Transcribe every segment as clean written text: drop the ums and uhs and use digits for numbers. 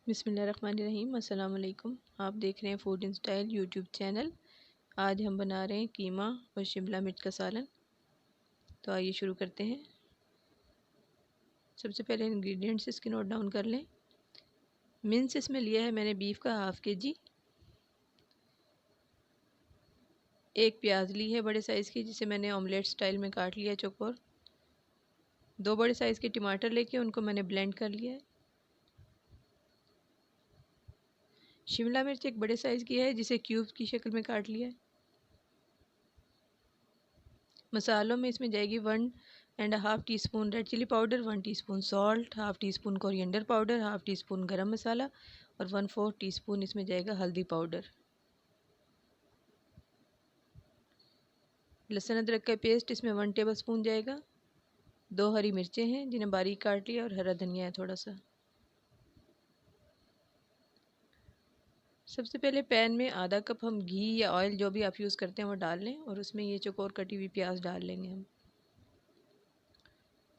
बिस्मिल्लाहिर्रहमानिर्रहीम। अस्सलाम वालेकुम। आप देख रहे हैं food in style YouTube channel. आज हम बना रहे हैं कीमा और शिमला मिर्च का सालन। तो आइए शुरू करते हैं। सबसे पहले इंग्रेडिएंट्स इसके नोट डाउन कर लें। मिन्स इसमें लिया है मैंने बीफ का हाफ़ kg। एक प्याज ली है बड़े साइज़ की, जिसे मैंने ऑमलेट स्टाइल में काट लिया है चौकोर। 2 बड़े साइज़ के टमाटर लेके उनको मैंने ब्लेंड कर लिया है। शिमला मिर्च एक बड़े साइज़ की है, जिसे क्यूब की शक्ल में काट लिया है। मसालों में इसमें जाएगी 1.5 teaspoon red chili powder, 1 teaspoon salt, half teaspoon coriander powder, half teaspoon garam masala और 1/4 टीस्पून इसमें जाएगा हल्दी पाउडर। लहसुन अदरक का पेस्ट इसमें 1 टेबल स्पून जाएगा। 2 हरी मिर्चें हैं जिन्हें बारीक काट लिया, और हरा धनिया है थोड़ा सा। सबसे पहले पैन में आधा कप हम घी या ऑयल जो भी आप यूज़ करते हैं वो डाल लें, और उसमें ये चौकोर कटी हुई प्याज डाल लेंगे हम।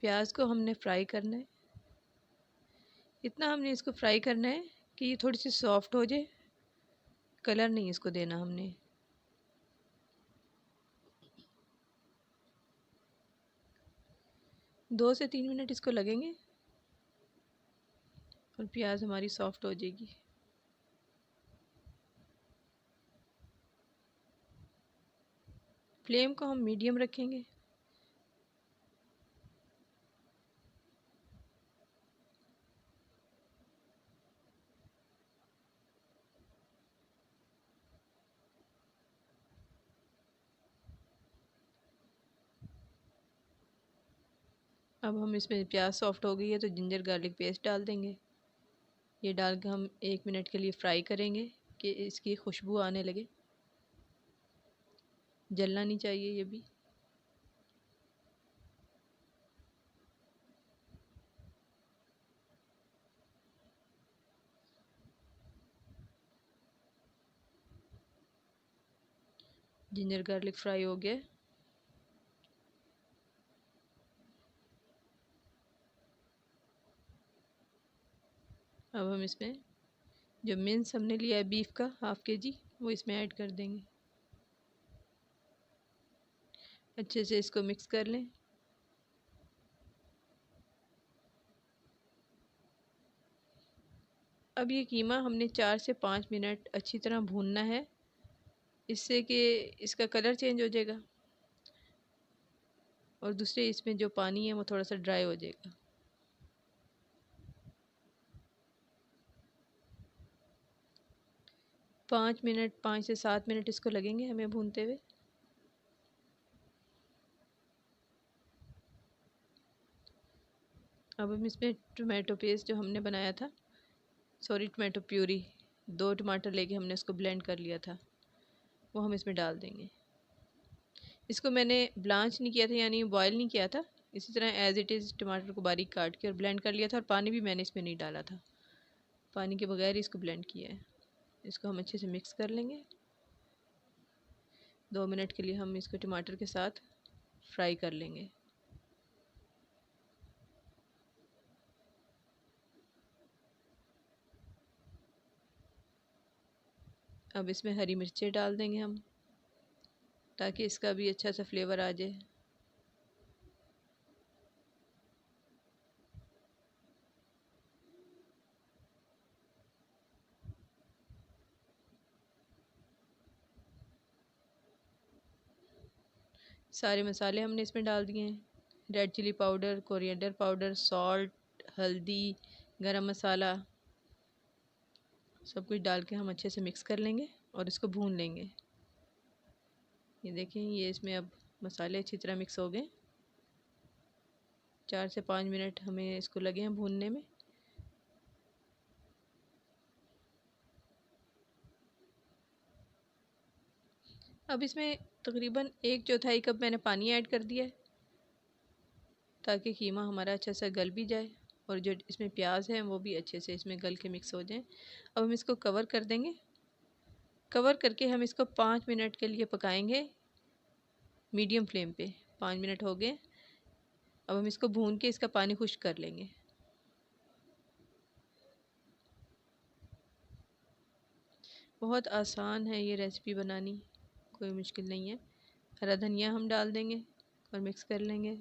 प्याज को हमने फ्राई करना है। इतना हमने इसको फ्राई करना है कि ये थोड़ी सी सॉफ्ट हो जाए। कलर नहीं इसको देना हमने। दो से 3 मिनट इसको लगेंगे और प्याज हमारी सॉफ्ट हो जाएगी। फ्लेम को हम मीडियम रखेंगे। अब हम इसमें प्याज सॉफ्ट हो गई है तो जिंजर गार्लिक पेस्ट डाल देंगे। ये डाल के हम 1 मिनट के लिए फ्राई करेंगे कि इसकी खुशबू आने लगे। जलना नहीं चाहिए ये भी। जिंजर गार्लिक फ्राई हो गया। अब हम इसमें जो मिन्स हमने लिया है बीफ का हाफ़ kg वो इसमें ऐड कर देंगे। अच्छे से इसको मिक्स कर लें। अब ये कीमा हमने 4 से 5 मिनट अच्छी तरह भूनना है, इससे कि इसका कलर चेंज हो जाएगा और दूसरे इसमें जो पानी है वो थोड़ा सा ड्राई हो जाएगा। पाँच मिनट 5 से 7 मिनट इसको लगेंगे हमें भूनते हुए। अब हम इसमें टोमेटो पेस्ट जो हमने बनाया था, टोमेटो प्यूरी, 2 टमाटर लेके हमने इसको ब्लेंड कर लिया था, वो हम इसमें डाल देंगे। इसको मैंने ब्लांच नहीं किया था, यानी बॉयल नहीं किया था। इसी तरह एज़ इट इज़ टमाटर को बारीक काट के और ब्लेंड कर लिया था, और पानी भी मैंने इसमें नहीं डाला था। पानी के बगैर ही इसको ब्लेंड किया है। इसको हम अच्छे से मिक्स कर लेंगे। 2 मिनट के लिए हम इसको टमाटर के साथ फ्राई कर लेंगे। अब इसमें हरी मिर्चें डाल देंगे हम, ताकि इसका भी अच्छा सा फ्लेवर आ जाए। सारे मसाले हमने इसमें डाल दिए हैं। Red chili powder, coriander powder, salt, हल्दी, गरम मसाला, सब कुछ डाल के हम अच्छे से मिक्स कर लेंगे और इसको भून लेंगे। ये देखें, ये इसमें अब मसाले अच्छी तरह मिक्स हो गए। 4 से 5 मिनट हमें इसको लगे हैं भूनने में। अब इसमें तकरीबन 1/4 कप मैंने पानी ऐड कर दिया है, ताकि कीमा हमारा अच्छा सा गल भी जाए और जो इसमें प्याज है वो भी अच्छे से इसमें गल के मिक्स हो जाए। अब हम इसको कवर कर देंगे। कवर करके हम इसको 5 मिनट के लिए पकाएंगे मीडियम फ्लेम पे। 5 मिनट हो गए। अब हम इसको भून के इसका पानी खुश्क कर लेंगे। बहुत आसान है ये रेसिपी बनानी, कोई मुश्किल नहीं है। हरा धनिया हम डाल देंगे और मिक्स कर लेंगे।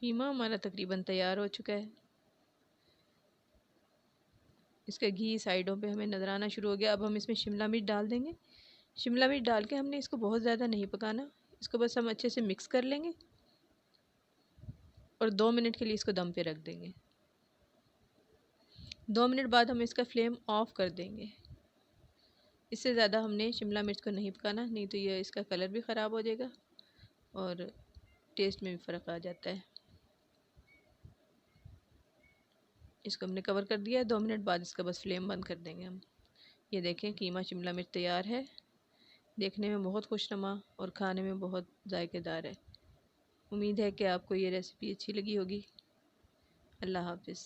कीमा हमारा तकरीबन तैयार हो चुका है। इसका घी साइडों पे हमें नज़र आना शुरू हो गया। अब हम इसमें शिमला मिर्च डाल देंगे। शिमला मिर्च डाल के हमने इसको बहुत ज़्यादा नहीं पकाना, इसको बस हम अच्छे से मिक्स कर लेंगे और 2 मिनट के लिए इसको दम पे रख देंगे। 2 मिनट बाद हम इसका फ्लेम ऑफ कर देंगे। इससे ज़्यादा हमने शिमला मिर्च को नहीं पकाना, नहीं तो ये इसका कलर भी ख़राब हो जाएगा और टेस्ट में भी फ़र्क आ जाता है। इसको हमने कवर कर दिया है। 2 मिनट बाद इसका बस फ्लेम बंद कर देंगे हम। ये देखें कीमा शिमला मिर्च तैयार है। देखने में बहुत खुशनुमा और खाने में बहुत जायकेदार है। उम्मीद है कि आपको ये रेसिपी अच्छी लगी होगी। अल्लाह हाफ़िज़।